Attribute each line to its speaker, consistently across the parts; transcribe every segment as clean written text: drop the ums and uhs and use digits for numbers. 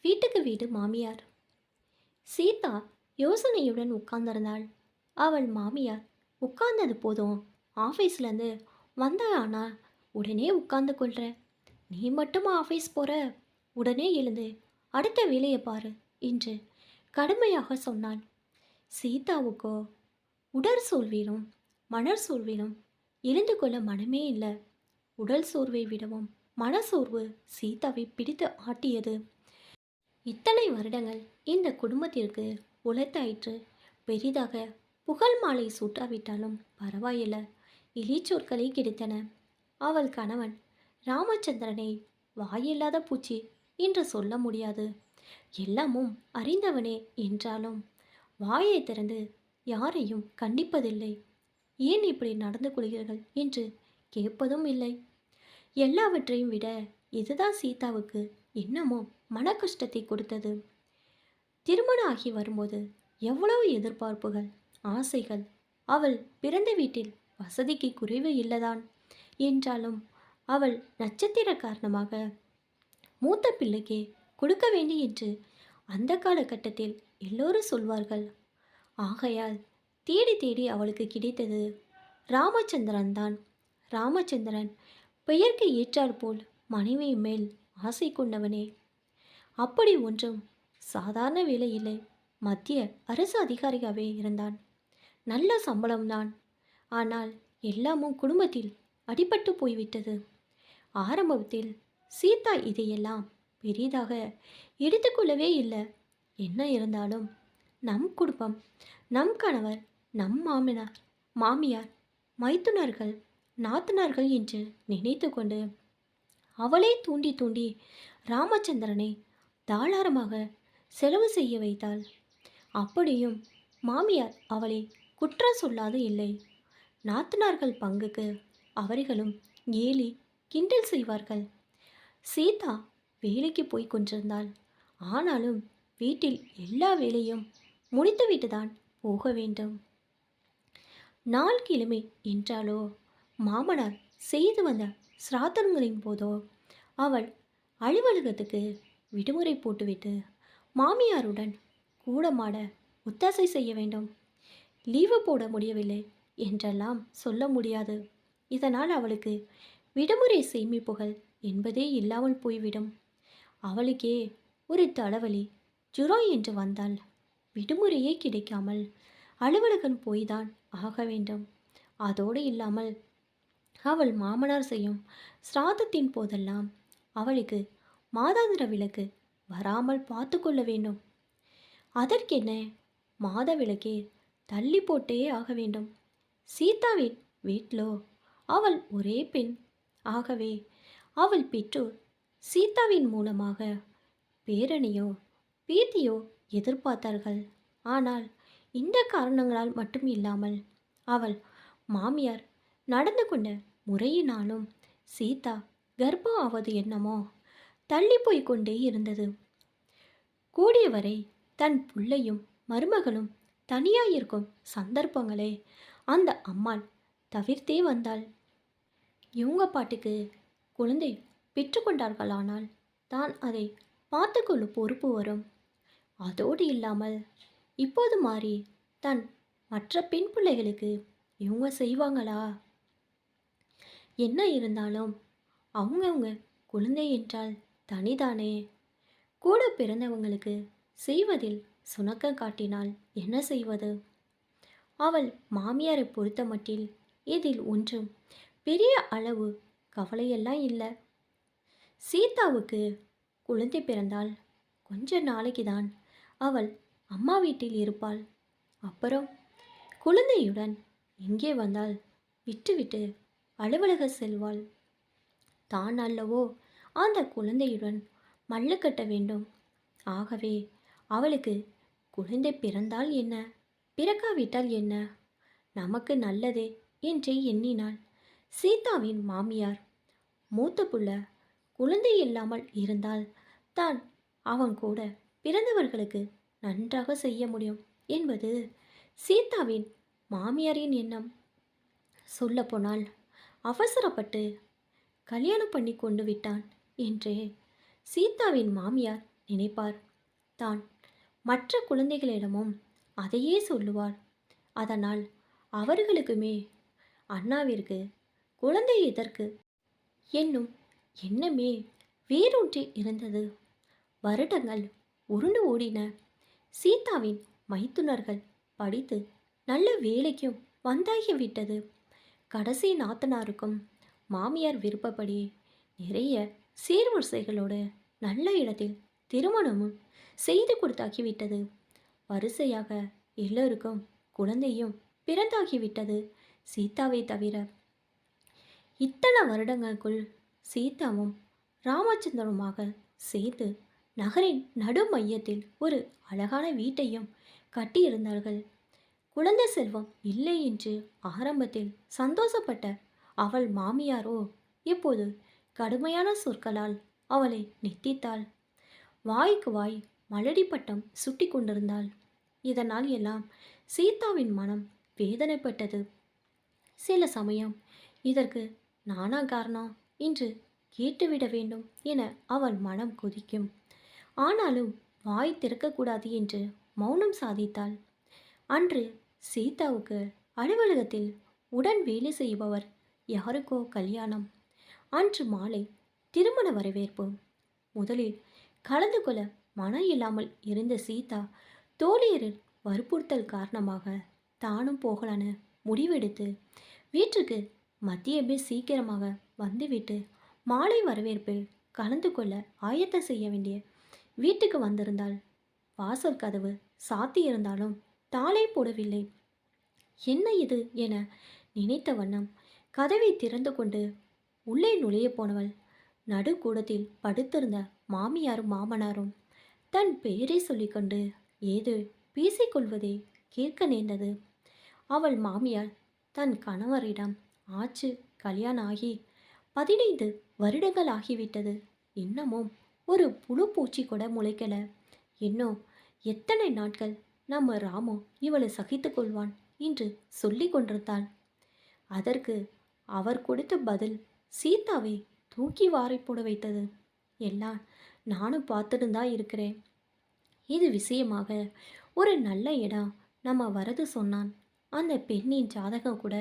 Speaker 1: வீட்டுக்கு வீடு மாமியார். சீதா யோசனையுடன் உட்கார்ந்திருந்தாள். அவள் மாமியார் உட்கார்ந்தது போதும், ஆஃபீஸ்லேருந்து வந்தானா உடனே உட்கார்ந்து கொள்ற, நீ மட்டும் ஆஃபீஸ் போற, உடனே எழுந்து அடுத்த வேலையை பாரு என்று கடுமையாக சொன்னாள். சீதாவுக்கோ உடற் சோர்விலும் மணர் சோர்விலும் எழுந்து கொள்ள மனமே இல்லை. உடல் சோர்வை விடவும் மனசோர்வு சீதாவை பிடித்து ஆட்டியது. இத்தனை வருடங்கள் இந்த குடும்பத்திற்கு உழைத்தாயிற்று. பெரிதாக புகழ் மாலை சூட்டாவிட்டாலும் பரவாயில்ல, இழிச்சொற்களே கிடைத்தன. அவள் கணவன் ராமச்சந்திரனை வாயில்லாத பூச்சி என்று சொல்ல முடியாது. எல்லாமும் அறிந்தவனே என்றாலும் வாயை திறந்து யாரையும் கண்டிப்பதில்லை. ஏன் இப்படி நடந்து கொள்கிறீர்கள் என்று கேட்பதும் இல்லை. எல்லாவற்றையும் விட இதுதான் சீதாவுக்கு இன்னமோ மன கஷ்டத்தை கொடுத்தது. திருமணம் ஆகி வரும்போது எவ்வளவு எதிர்பார்ப்புகள், ஆசைகள். அவள் பிறந்த வீட்டில் வசதிக்கு குறைவு இல்லைதான் என்றாலும் அவள் நட்சத்திர காரணமாக மூத்த பிள்ளைக்கே கொடுக்க வேண்டி என்று அந்த காலகட்டத்தில் எல்லோரும் சொல்வார்கள். ஆகையால் தேடி தேடி அவளுக்கு கிடைத்தது ராமச்சந்திரன் தான். ராமச்சந்திரன் பெயருக்கு ஏற்றாற்போல் மனைவி மேல் ஆசை கொண்டவனே. அப்படி ஒன்றும் சாதாரண வேலை இல்லை. மத்திய அரசு அதிகாரியாகவே இருந்தான். நல்ல சம்பளம்தான். ஆனால் எல்லாமும் குடும்பத்தில் அடிபட்டு போய்விட்டது. ஆரம்பத்தில் சீதா இதையெல்லாம் பெரிதாக எடுத்துக்கொள்ளவே இல்லை. என்ன இருந்தாலும் நம் குடும்பம், நம் கணவர், நம் மாமனார் மாமியார், மைத்துனர்கள், நாத்தனார்கள் என்று நினைத்து கொண்டு அவளே தூண்டி தூண்டி ராமச்சந்திரனை தாராளமாக செலவு செய்ய வைத்தாள். அப்படியும் மாமியார் அவளை குற்றம் சொல்லாது இல்லை. நாத்தனார்கள் பங்குக்கு அவர்களும் ஏலி கிண்டல் செய்வார்கள். சீதா வேலைக்கு போய் கொண்டிருந்தாள். ஆனாலும் வீட்டில் எல்லா வேலையும் முடித்துவிட்டு தான் போக வேண்டும். நாள் கிழமை என்றாலோ, மாமனார் செய்து வந்த சிராதங்களின் போதோ அவள் அலுவலகத்துக்கு விடுமுறை போட்டுவிட்டு மாமியாருடன் கூடமாட ஒத்தாசை செய்ய வேண்டும். லீவு போட முடியவில்லை என்றெல்லாம் சொல்ல முடியாது. இதனால் அவளுக்கு விடுமுறை சேமிப்புகள் என்பதே இல்லாமல் போய்விடும். அவளுக்கே ஒரு தலைவலி, ஜுரம் என்று வந்தால் விடுமுறையே கிடைக்காமல் அலுவலகம் போய்தான் ஆக வேண்டும். அதோடு இல்லாமல் அவள் மாமனார் செய்யும் சிராதத்தின் போதெல்லாம் அவளுக்கு மாதாந்திர விலக்கு வராமல் பார்த்து கொள்ள வேண்டும். அதற்கென்ன, மாத விலக்கே தள்ளி போட்டே ஆக வேண்டும். சீதாவின் வீட்டிலோ அவள் ஒரே பெண். ஆகவே அவள் பெற்றோர் சீதாவின் மூலமாக பேரனையோ பேத்தியோ எதிர்பார்த்தார்கள். ஆனால் இந்த காரணங்களால் மட்டும் இல்லாமல் அவள் மாமியார் நடந்து கொண்ட முறையினாலும் சீதா கர்ப்பம் ஆவது என்னமோ தள்ளி போய்கொண்டே இருந்தது. கூடியவரை தன் பிள்ளையும் மருமகளும் தனியாயிருக்கும் சந்தர்ப்பங்களே அந்த அம்மாள் தவிர்த்தே வந்தாள். இவங்க பாட்டுக்கு குழந்தை பெற்றுக்கொண்டார்களானால் தான் அதை பார்த்துக்கொள்ளும் பொறுப்பு வரும். அதோடு இல்லாமல் இப்போது மாறி தன் மற்ற பெண் பிள்ளைகளுக்கு இவங்க செய்வாங்களா? என்ன இருந்தாலும் அவங்கவுங்க குழந்தை என்றால் தனிதானே. கூட பிறந்தவங்களுக்கு செய்வதில் சுணக்கம் காட்டினால் என்ன செய்வது? அவள் மாமியாரை பொறுத்த மட்டில் இதில் ஒன்றும் பெரிய அளவு கவலையெல்லாம் இல்லை. சீதாவுக்கு குழந்தை பிறந்தால் கொஞ்ச நாளைக்கு தான் அவள் அம்மா வீட்டில் இருப்பாள். அப்புறம் குழந்தையுடன் இங்கே வந்தால் விட்டுவிட்டு அலுவலக செல்வாள். தான் அல்லவோ அந்த குழந்தையுடன் மல்லு கட்ட வேண்டும். ஆகவே அவளுக்கு குழந்தை பிறந்தால் என்ன, பிறக்காவிட்டால் என்ன, நமக்கு நல்லதே என்றே எண்ணினாள். சீதாவின் மாமியார் மூத்த புள்ள குழந்தை இல்லாமல் இருந்தால் தான் அவன் கூட பிறந்தவர்களுக்கு நன்றாக செய்ய முடியும் என்பது சீதாவின் மாமியாரின் எண்ணம். சொல்லப்போனால் அவசரப்பட்டு கல்யாணம் பண்ணி கொண்டு விட்டான் என்றே சீதாவின் மாமியார் நினைப்பார். தான் மற்ற குழந்தைகளிடமும் அதையே சொல்லுவார். அதனால் அவர்களுக்குமே அண்ணாவிற்கு குழந்தை எதற்கு என்னும் எண்ணமே வேரூன்றி இருந்தது. வருடங்கள் உருண்டு ஓடின. சீதாவின் மைத்துனர்கள் படித்து நல்ல வேலைக்கும் வந்தாகிவிட்டது. கடைசி நாத்தனாருக்கும் மாமியார் விருப்பப்படி நிறைய சீர்வரிசைகளோடு நல்ல இடத்தில் திருமணமும் செய்து கொடுத்தாகிவிட்டது. வரிசையாக எல்லோருக்கும் குழந்தையும் பிறந்தாகிவிட்டது, சீதாவை தவிர. இத்தனை வருடங்களுக்குள் சீதாவும் ராமச்சந்திரனுமாக சேர்ந்து நகரின் நடு மையத்தில் ஒரு அழகான வீட்டையும் கட்டியிருந்தார்கள். குழந்தை செல்வம் இல்லை என்று ஆரம்பத்தில் சந்தோஷப்பட்ட அவள் மாமியாரோ இப்போது கடுமையான சொற்களால் அவளை நிந்தித்தாள். வாய்க்கு வாய் மலடி பட்டம் சுட்டி கொண்டிருந்தாள். இதனால் எல்லாம் சீதாவின் மனம் வேதனைப்பட்டது. சில சமயம் இதற்கு நானா காரணம் என்று கேட்டுவிட வேண்டும் என அவள் மனம் கொதிக்கும். ஆனாலும் வாய் திறக்கக்கூடாது என்று மௌனம் சாதித்தாள். அன்று சீதாவுக்கு அலுவலகத்தில் உடன் வேலை செய்பவர் யாருக்கோ கல்யாணம். அன்று மாலை திருமண வரவேற்பு. முதலில் கலந்து கொள்ள மனம் இல்லாமல் இருந்த சீதா தோழியரின் வற்புறுத்தல் காரணமாக தானும் போகலான்னு முடிவெடுத்து வீட்டுக்கு மதியமே சீக்கிரமாக வந்துவிட்டு மாலை வரவேற்பில் கலந்து கொள்ள ஆயத்தம் செய்ய வேண்டிய வீட்டுக்கு வந்திருந்தாள். வாசல் கதவு சாத்தியிருந்தாலும் தாளை போடவில்லை. என்ன இது என நினைத்த வண்ணம் கதவை திறந்து கொண்டு உள்ளே நுழைய போனவள் நடுக்கூடத்தில் படுத்திருந்த மாமியாரும் மாமனாரும் தன் பெயரை சொல்லிக்கொண்டு ஏதோ பேசிக்கொள்வதை கேட்க நேர்ந்தது. அவள் மாமியார் தன் கணவரிடம் ஆச்சு, கல்யாணம் ஆகி 15 வருடங்கள் ஆகிவிட்டது, இன்னமும் ஒரு புழு பூச்சி கூட முளைக்கல, இன்னும் எத்தனை நாட்கள் நம்ம ராமு இவளை சகித்து கொள்வான் என்று சொல்லி கொண்டிருந்தாள். அதற்கு அவர் கொடுத்த பதில் சீதாவை தூக்கி வாரி போட வைத்தது. எல்லாம் நானும் பார்த்துட்டு தான் இருக்கிறேன். இது விஷயமாக ஒரு நல்ல இடம் நம்ம வரது சொன்னான். அந்த பெண்ணின் ஜாதகம் கூட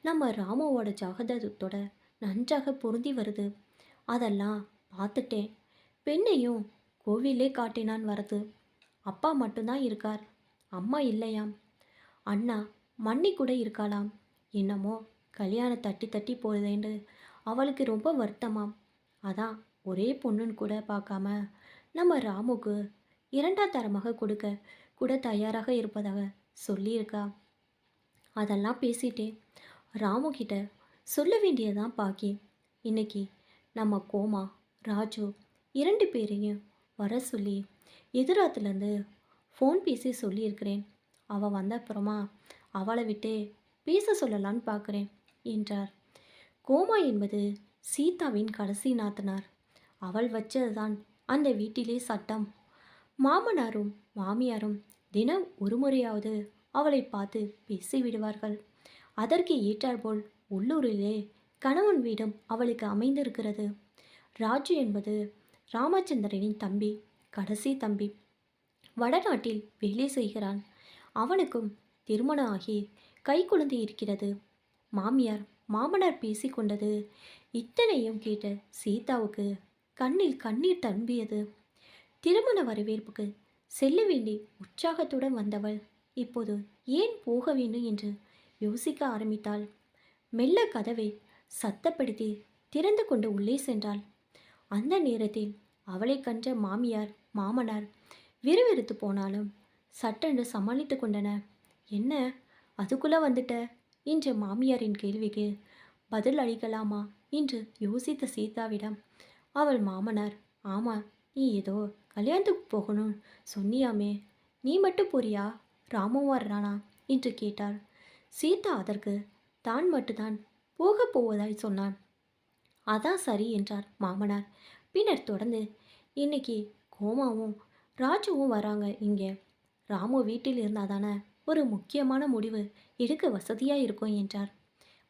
Speaker 1: நம்ம ராமுவோட ஜாதகத்தோட நன்றாக பொருந்தி வருது. அதெல்லாம் பார்த்துட்டேன். பெண்ணையும் கோவிலே காட்டினான் வரது. அப்பா மட்டும்தான் இருக்கார், அம்மா இல்லையாம். அண்ணா மன்னி கூட இருக்காளாம். என்னமோ கல்யாணம் தட்டி தட்டி போகுதேன்னு அவளுக்கு ரொம்ப வருத்தமாம். அதான் ஒரே பொண்ணுன்னு கூட பார்க்காம நம்ம ராமுக்கு 2ஆம் தரமாக கொடுக்க கூட தயாராக இருப்பதாக சொல்லியிருக்கா. அதெல்லாம் பேசிட்டேன். ராமு கிட்ட சொல்ல வேண்டியதான் பாக்கி. இன்னைக்கு நம்ம கோமா ராஜு 2 பேரையும் வர சொல்லி எதிராத்துலேருந்து ஃபோன் பேசி சொல்லியிருக்கிறேன். அவள் வந்த அப்புறமா அவளை விட்டு பேச சொல்லலான்னு பார்க்குறேன் என்றார். கோமா என்பது சீதாவின் கடைசி நாத்தனார். அவள் வச்சதுதான் அந்த வீட்டிலே சட்டம். மாமனாரும் மாமியாரும் தினம் ஒரு முறையாவது அவளை பார்த்து பேசிவிடுவார்கள். அதற்கு ஏற்றாற்போல் உள்ளூரிலே கணவன் வீடும் அவளுக்கு அமைந்திருக்கிறது. ராஜு என்பது ராமச்சந்திரனின் தம்பி, கடைசி தம்பி. வடநாட்டில் வேலை செய்கிறான். அவனுக்கும் திருமணம் ஆகி கைக்குழந்தை இருக்கிறது. மாமியார் மாமனார் பேசிக்கொண்டது இத்தனையும் கேட்ட சீதாவுக்கு கண்ணில் கண்ணீர் தம்பியது. திருமண வரவேற்புக்கு செல்ல வேண்டி உற்சாகத்துடன் வந்தவள் இப்போது ஏன் போக வேண்டும் என்று யோசிக்க ஆரம்பித்தாள். மெல்ல கதவை சத்தப்படுத்தி திறந்து கொண்டு உள்ளே சென்றாள். அந்த நேரத்தில் அவளை கண்ட மாமியார் மாமனார் விறுவிறுத்து போனாலும் சட்டென்று சமாளித்து கொண்டன. என்ன அதுக்குள்ளே வந்துட்ட என்ற மாமியாரின் கேள்விக்கு பதில் அளிக்கலாமா என்று யோசித்த சீதாவிடம் அவள் மாமனார், ஆமாம், நீ ஏதோ கல்யாணத்துக்கு போகணும் சொன்னியாமே, நீ மட்டும் போறியா, ராமும் வர்றானா என்று கேட்டார். சீதா அதற்கு தான் மட்டும்தான் போக போவதாய் சொன்னான். அதான் சரி என்றார் மாமனார். பின்னர் தொடர்ந்து, இன்னைக்கு கோமாவும் ராஜுவும் வராங்க இங்கே. ராமு வீட்டில் இருந்தாதானே ஒரு முக்கியமான முடிவு எடுக்க வசதியாக இருக்கும் என்றார்.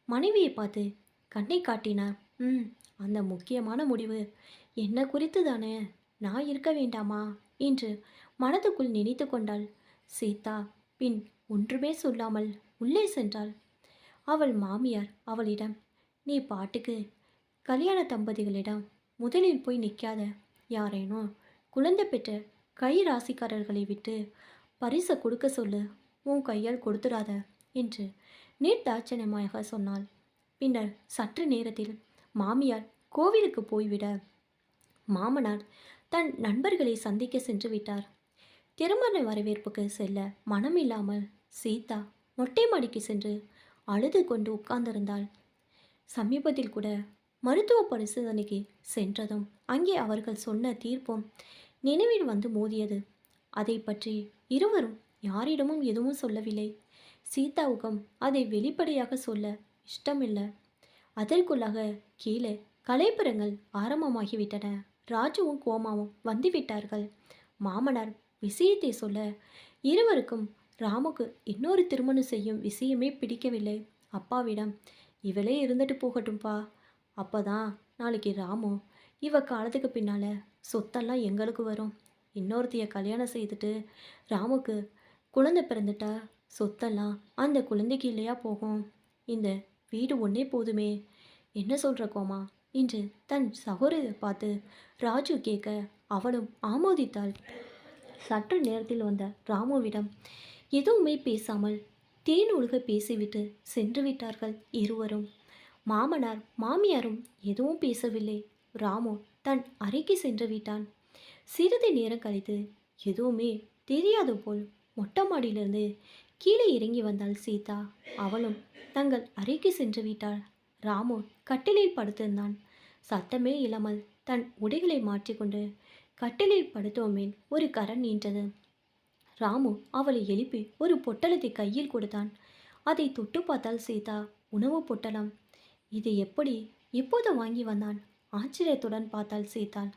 Speaker 1: மனைவியை பார்த்து கண்ணை காட்டினார். அந்த முக்கியமான முடிவு என்ன குறித்து தானே நான் இருக்க வேண்டாமா என்று மனதுக்குள் நினைத்து கொண்டாள் சீதா. பின் ஒன்றுமே சொல்லாமல் உள்ளே சென்றாள். அவள் மாமியார் அவளிடம், நீ பாட்டுக்கு கல்யாண தம்பதிகளிடம் முதலில் போய் நிற்காத. யாரேனும் குழந்தை பெற்ற கை ராசிக்காரர்களை விட்டு பரிசை கொடுக்க சொல்லு. உன் கையால் கொடுத்துடாத என்று நீர்த்தாட்சணியமாக சொன்னாள். பின்னர் சற்று நேரத்தில் மாமியார் கோவிலுக்கு போய்விட மாமனார் தன் நண்பர்களை சந்திக்க சென்று விட்டார். திருமண வரவேற்புக்கு செல்ல மனமில்லாமல் சீதா மொட்டை மாடிக்கு சென்று அழுது கொண்டு உட்கார்ந்திருந்தாள். சமீபத்தில் கூட மருத்துவ பரிசோதனைக்கு சென்றதும் அங்கே அவர்கள் சொன்ன தீர்ப்பும் நினைவில் வந்து மோதியது. அதை பற்றி இருவரும் யாரிடமும் எதுவும் சொல்லவில்லை. சீதாவுக்கும் அதை வெளிப்படையாக சொல்ல இஷ்டமில்லை. அதற்குள்ளாக கீழே கலைப்புறங்கள் ஆரம்பமாகிவிட்டன. ராஜுவும் கோமாவும் வந்துவிட்டார்கள். மாமனார் விஷயத்தை சொல்ல இருவருக்கும் ராமுக்கு இன்னொரு திருமணம் செய்யும் விஷயமே பிடிக்கவில்லை. அப்பாவிடம், இவளே இருந்துட்டு போகட்டும்பா, அப்போதான் நாளைக்கு ராமு இவ காலத்துக்கு பின்னால் சொத்தெல்லாம் எங்களுக்கு வரும். இன்னொருத்தைய கல்யாணம் செய்துட்டு ராமுக்கு குழந்தை பிறந்துட்டா சொத்தெல்லாம் அந்த குழந்தைக்கு இல்லையா போகும். இந்த வீடு ஒன்றே போதுமே. என்ன சொல்கிற கோமா என்று தன் சகோதரியை பார்த்து ராஜு கேட்க அவளும் ஆமோதித்தாள். சற்று நேரத்தில் வந்த ராமுவிடம் எதுவுமே பேசாமல் தேன் ஒழுக பேசிவிட்டு சென்று விட்டார்கள் இருவரும். மாமனார் மாமியாரும் எதுவும் பேசவில்லை. ராமு தன் அறைக்கு சென்று விட்டான். சிறிது நேரம் கழித்து எதுவுமே தெரியாது போல் மொட்டை மாடியிலிருந்து கீழே இறங்கி வந்தாள் சீதா. அவளும் தங்கள் அறைக்கு சென்று விட்டாள். ராமு கட்டிலில் படுத்திருந்தான். சத்தமே இல்லாமல் தன் உடைகளை மாற்றிக்கொண்டு கட்டிலில் படுத்தோம் மேல் ஒரு கரண் நீண்டது. ராமு அவளை எழுப்பி ஒரு பொட்டலத்தை கையில் கொடுத்தான். அதை தொட்டு பார்த்தாள் சீதா. உணவு பொட்டலம். இது எப்போது வாங்கி வந்தான்? ஆச்சரியத்துடன் பார்த்தாள் சீதாள்.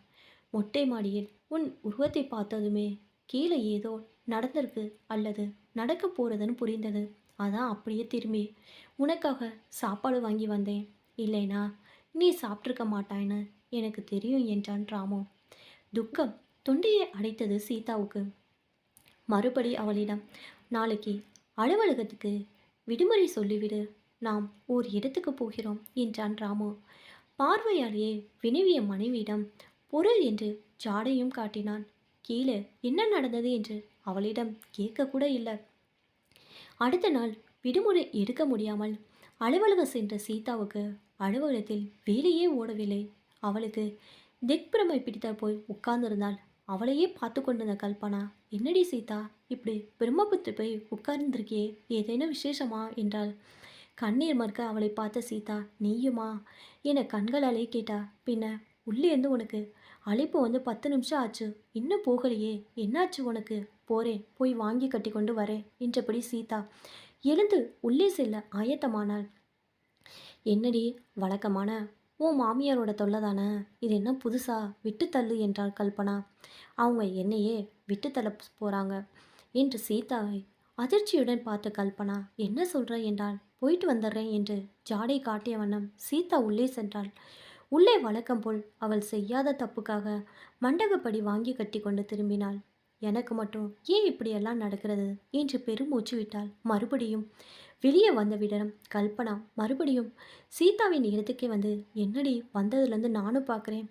Speaker 1: மொட்டை மாடியில் உன் உருவத்தை பார்த்ததுமே கீழே ஏதோ நடந்திருக்கு அல்லது நடக்க போறதுன்னு புரிந்தது. அதான் அப்படியே திரும்பி உனக்காக சாப்பாடு வாங்கி வந்தேன். இல்லைனா நீ சாப்பிட்ருக்க மாட்டான்னு எனக்கு தெரியும் என்றான் ராமு. துக்கம் தொண்டையை அடைத்தது சீதாவுக்கு. மறுபடி அவளிடம், நாளைக்கு அலுவலகத்துக்கு விடுமுறை சொல்லிவிடு, நாம் ஓர் இடத்துக்கு போகிறோம் என்றான் ராமு. பார்வையாலேயே வினவிய மனைவியிடம் பொருள் என்று ஜாடையும் காட்டினான். கீழே என்ன நடந்தது என்று அவளிடம் கேட்கக்கூட இல்லை. அடுத்த நாள் விடுமுறை எடுக்க முடியாமல் அலுவலகம் சென்ற சீதாவுக்கு அலுவலகத்தில் வேலையே ஓடவில்லை. அவளுக்கு திக்பிரமை பிடித்த போய் உட்கார்ந்திருந்தாள். அவளையே பார்த்து கொண்டிருந்த கல்பனா, என்னடி சீதா இப்படி பிரம்மபுத்து போய் உட்கார்ந்துருக்கியே, ஏதேனும் விசேஷமா என்றாள். கண்ணீர் மறுக்க அவளை பார்த்த சீதா, நீயுமா என கண்களாலே கேட்டா. பின்ன உள்ளேருந்து உனக்கு அழைப்பு வந்து 10 நிமிஷம் ஆச்சு, இன்னும் போகலையே, என்னாச்சு உனக்கு? போறேன், போய் வாங்கி கட்டி கொண்டு வரேன் என்றபடி சீதா எழுந்து உள்ளே செல்ல ஆயத்தமானாள். என்னடி வழக்கமான உன் மாமியாரோட தொல்லை தானே, இது என்ன புதுசா, விட்டு தள்ளு என்றாள் கல்பனா. அவங்க என்னையே விட்டு தள்ள போகிறாங்க என்று சீதாவை அதிர்ச்சியுடன் பார்த்த கல்பனா, என்ன சொல்கிற என்றால், போயிட்டு வந்துடுறேன் என்று ஜாடை காட்டிய வண்ணம் சீதா உள்ளே சென்றாள். உள்ளே வழக்கம் போல் அவள் செய்யாத தப்புக்காக மண்டகப்படி வாங்கி கட்டி கொண்டு திரும்பினாள். எனக்கு மட்டும் ஏன் இப்படியெல்லாம் நடக்கிறது என்று பெருமூச்சு விட்டாள். மறுபடியும் வெளியே வந்தவிடம் கல்பனா மறுபடியும் சீதாவின் இடத்துக்கே வந்து, என்னடி வந்ததுலேருந்து நானும் பார்க்குறேன்,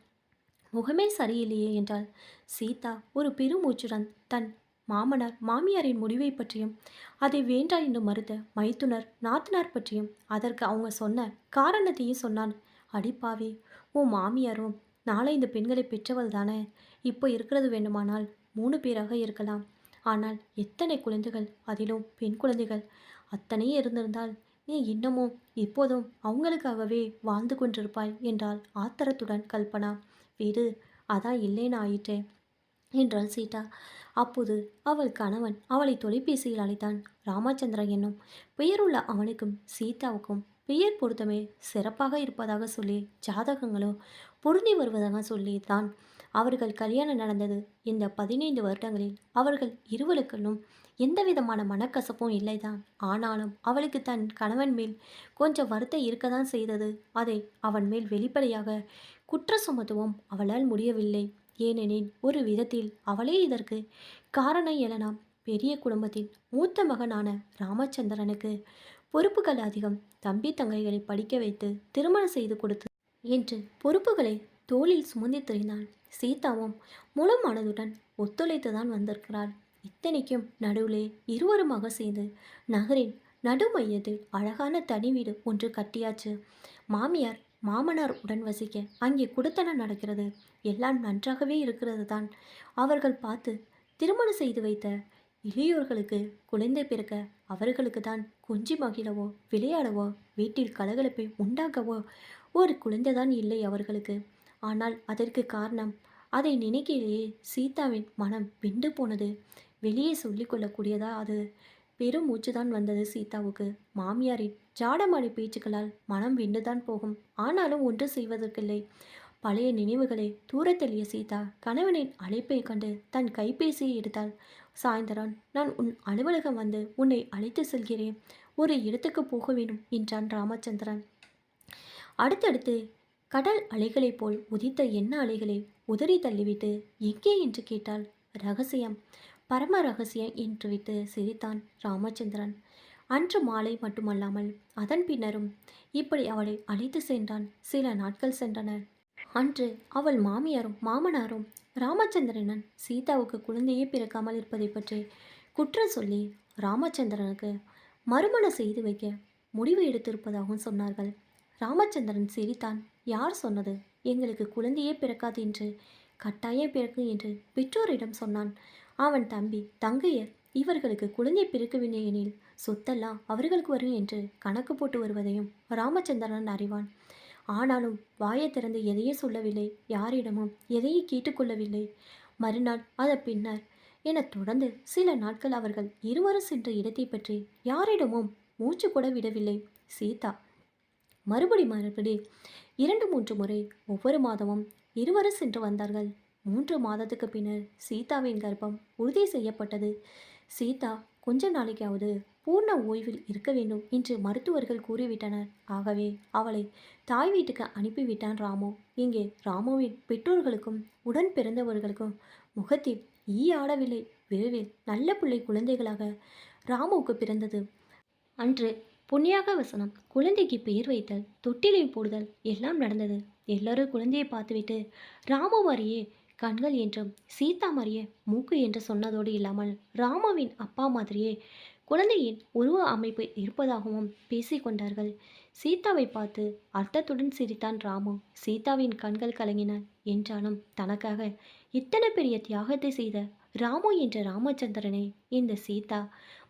Speaker 1: முகமே சரியில்லையே என்றாள். சீதா ஒரு பெருமூச்சுடன் தன் மாமனார் மாமியாரின் முடிவை பற்றியும் அதை வேண்டாம் என்று மறுத்த மைத்துனர் நாத்தனார் பற்றியும் அதற்கு அவங்க சொன்ன காரணத்தையும் சொன்னான். அடிப்பாவே, உன் மாமியாரும் 4-5 பெண்களை பெற்றவள் தானே. இப்போ இருக்கிறது வேண்டுமானால் 3 பேராக இருக்கலாம். ஆனால் எத்தனை குழந்தைகள், அதிலும் பெண் குழந்தைகள், அத்தனையே இருந்திருந்தால் நீ இன்னமும் இப்போதும் அவங்களுக்காகவே வாழ்ந்து கொண்டிருப்பாய் என்றாள் ஆத்திரத்துடன் கல்பனா. வீடு அதான் இல்லைன்னு ஆயிற்றே என்றாள் சீதா. அப்போது அவள் கணவன் அவளை தொலைபேசியில் அழைத்தான். ராமச்சந்திரன் என்னும் பெயருள்ள அவனுக்கும் சீதாவுக்கும் பெயர் பொருத்தமே சிறப்பாக இருப்பதாக சொல்லி ஜாதகங்களும் பொருந்தி வருவதாக சொல்லி தான் அவர்கள் கல்யாணம் நடந்தது. இந்த 15 வருடங்களில் அவர்கள் இருவருக்கும் எந்தவிதமான மனக்கசப்பும் இல்லைதான். ஆனாலும் அவளுக்கு தன் கணவன் மேல் கொஞ்சம் வருத்தம் இருக்கத்தான் செய்தது. அதை அவன் மேல் வெளிப்படையாக குற்ற சுமத்தவும் அவளால் முடியவில்லை. ஏனெனில் ஒரு விதத்தில் அவளே இதற்கு காரணம் எழலாம். பெரிய குடும்பத்தின் மூத்த மகனான ராமச்சந்திரனுக்கு பொறுப்புகள் அதிகம். தம்பி தங்கைகளை படிக்க வைத்து திருமணம் செய்து கொடுத்து என்று பொறுப்புகளை தோளில் சுமந்து திரிந்தாள். சீதாவும் முழு மனதுடன் ஒத்துழைத்துதான் வந்திருக்கிறாள். இத்தனைக்கும் நடுவிலே இருவருமாக சேர்ந்து நகரின் நடு மையத்தில் அழகான தனி வீடு ஒன்று கட்டியாச்சு. மாமியார் மாமனார் உடன் வசிக்க அங்கே குடித்தனம் நடக்கிறது. எல்லாம் நன்றாகவே இருக்கிறது தான். அவர்கள் பார்த்து திருமணம் செய்து வைத்த இளையோர்களுக்கு குழந்தை பிறக்க அவர்களுக்கு தான் கொஞ்சி மகிழவோ விளையாடவோ வீட்டில் கலகலப்பை உண்டாக்கவோ ஒரு குழந்தைதான் இல்லை அவர்களுக்கு. ஆனால் அதற்கு காரணம் அதை நினைக்கையிலேயே சீதாவின் மனம் வெந்து போனது. வெளியே சொல்லிக்கொள்ளக்கூடியதா அது பெரும் மூச்சுதான் வந்தது சீதாவுக்கு. மாமியாரின் ஜாடமாடி பேச்சுக்களால் மனம் வெண்டுதான் போகும். ஆனாலும் ஒன்று செய்வதற்கில்லை. பழைய நினைவுகளை தூரத்தள்ளிய சீதா கணவனின் அழைப்பை கண்டு தன் கைபேசியை எடுத்தாள். சாயந்தரம் நான் உன் அலுவலகம் வந்து உன்னை அழைத்து செல்கிறேன். ஒரு இடத்துக்கு போக வேண்டும் என்றான் ராமச்சந்திரன். அடுத்தடுத்து கடல் அலைகளைப் போல் உதித்த எண்ண அலைகளை உதறி தள்ளிவிட்டு எங்கே என்று கேட்டாள். ரகசியம், பரம ரகசியம் என்று விட்டு சிரித்தான் ராமச்சந்திரன். அன்று மாலை மட்டுமல்லாமல் அதன் பின்னரும் இப்படி அவளை அழைத்து சென்றான். சில நாட்கள் சென்றன. அன்று அவள் மாமியாரும் மாமனாரும் ராமச்சந்திரனன் சீதாவுக்கு குழந்தையே பிறக்காமல் இருப்பதை பற்றி குற்றம் சொல்லி ராமச்சந்திரனுக்கு மறுமணம் செய்து வைக்க முடிவு எடுத்திருப்பதாகவும் சொன்னார்கள். ராமச்சந்திரன் சிரித்தான். யார் சொன்னது? எங்களுக்கு குழந்தையே பிறக்காது என்று, கட்டாயம் பிறக்கும் என்று பெற்றோரிடம் சொன்னான். அவன் தம்பி தங்கையர் இவர்களுக்கு குழந்தை பிறக்கவில்லை எனில் சொத்தெல்லாம் அவர்களுக்கு வரும் என்று கணக்கு போட்டு வருவதையும் ராமச்சந்திரன் அறிவான். ஆனாலும் வாயை திறந்து எதையும் சொல்லவில்லை. யாரிடமும் எதையும் கேட்டுக்கொள்ளவில்லை. மறுநாள் அதன் பின்னர் என தொடர்ந்து சில நாட்கள் அவர்கள் இருவரும் சென்ற இடத்தை பற்றி யாரிடமும் மூச்சு கூட விடவில்லை. சீதா மறுபடி 2-3 முறை ஒவ்வொரு மாதமும் இருவரும் சென்று வந்தார்கள். 3 மாதத்துக்கு பின்னர் சீதாவின் கர்ப்பம் உறுதி செய்யப்பட்டது. சீதா கொஞ்ச நாளைக்காவது பூர்ண ஓய்வில் இருக்க வேண்டும் என்று மருத்துவர்கள் கூறிவிட்டனர். ஆகவே அவளை தாய் வீட்டுக்கு அனுப்பிவிட்டான் ராமு. இங்கே ராமுவின் பெற்றோர்களுக்கும் உடன் பிறந்தவர்களுக்கும் முகத்தில் ஈ ஆடவில்லை. விரைவில் நல்ல பிள்ளை குழந்தைகளாக ராமுவுக்கு பிறந்தது. அன்று புண்ணியாக வசனம், குழந்தைக்கு பெயர் வைத்தல், தொட்டிலில் போடுதல் எல்லாம் நடந்தது. எல்லாரும் குழந்தையை பார்த்துவிட்டு ராமு மாதிரியே கண்கள் என்றும் சீதா மாதிரியே மூக்கு என்று சொன்னதோடு இல்லாமல் ராமுவின் அப்பா மாதிரியே குழந்தையின் உருவ அமைப்பு இருப்பதாகவும் பேசிக்கொண்டார்கள். சீதாவை பார்த்து அர்த்தத்துடன் சிரித்தான் ராமு. சீதாவின் கண்கள் கலங்கின. என்றாலும் தனக்காக இத்தனை பெரிய தியாகத்தை செய்த ராமு என்ற ராமச்சந்திரனை இந்த சீதா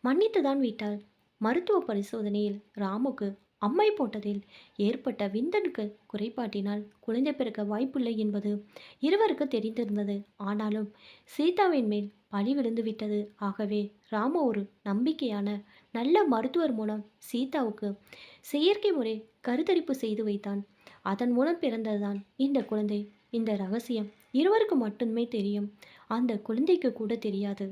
Speaker 1: மன்னித்துதான் விட்டாள். மருத்துவ பரிசோதனையில் ராமுக்கு அம்மை போட்டதில் ஏற்பட்ட விந்தணுக்கள் குறைபாட்டினால் குழந்தை பிறக்க வாய்ப்பில்லை என்பது இருவருக்கு தெரிந்திருந்தது. ஆனாலும் சீதாவின் மேல் பழி விழுந்து விட்டது. ஆகவே ராமு ஒரு நம்பிக்கையான நல்ல மருத்துவர் மூலம் சீதாவுக்கு செயற்கை முறை கருத்தரிப்பு செய்து வைத்தான். அதன் மூலம் பிறந்ததுதான் இந்த குழந்தை. இந்த ரகசியம் இருவருக்கு மட்டுமே தெரியும். அந்த குழந்தைக்கு கூட தெரியாது.